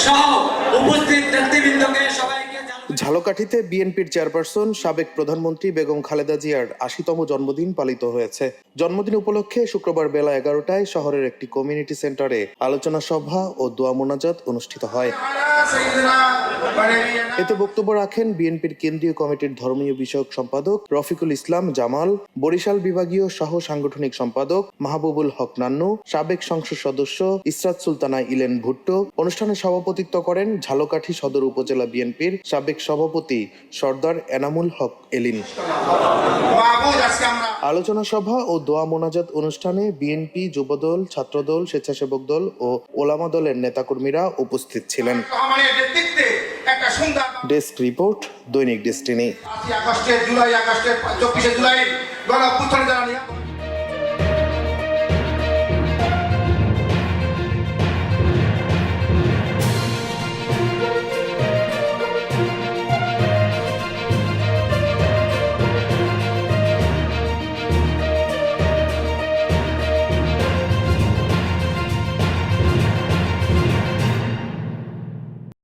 সহ উপস্থিত নেতৃবৃন্দকে সবাইকে ঝালকাঠিতে বিএনপির চেয়ারপারসন সাবেক প্রধানমন্ত্রী বেগম খালেদা জিয়ার ৮০তম জন্মদিন পালিত হয়েছে। জন্মদিন উপলক্ষে শুক্রবার বেলা ১১টায় শহরের একটি কমিউনিটি সেন্টারে আলোচনা সভা ও দোয়া মোনাজাত অনুষ্ঠিত হয়। এতে বক্তব্য রাখেন বিএনপির কেন্দ্রীয় কমিটির ধর্মীয় বিষয়ক সম্পাদক রফিকুল ইসলাম জামাল, বরিশাল বিভাগীয় সহ সাংগঠনিক সম্পাদক মাহবুবুল হক নান্নু, সাবেক সংসদ সদস্য ইসরাত সুলতানা ইলেন ভুট্টো। অনুষ্ঠানে সভাপতিত্ব করেন ঝালকাঠি সদর উপজেলা বিএনপির সাবেক সভাপতি সরদার এনামুল হক এলিন। আলোচনা সভা ও দোয়া মোনাজাত অনুষ্ঠানে বিএনপি, যুবদল, ছাত্রদল, স্বেচ্ছাসেবক দল ও ওলামা দলের নেতাকর্মীরা উপস্থিত ছিলেন। ডেস্ক রিপোর্ট, দৈনিক ডেস্টিনি।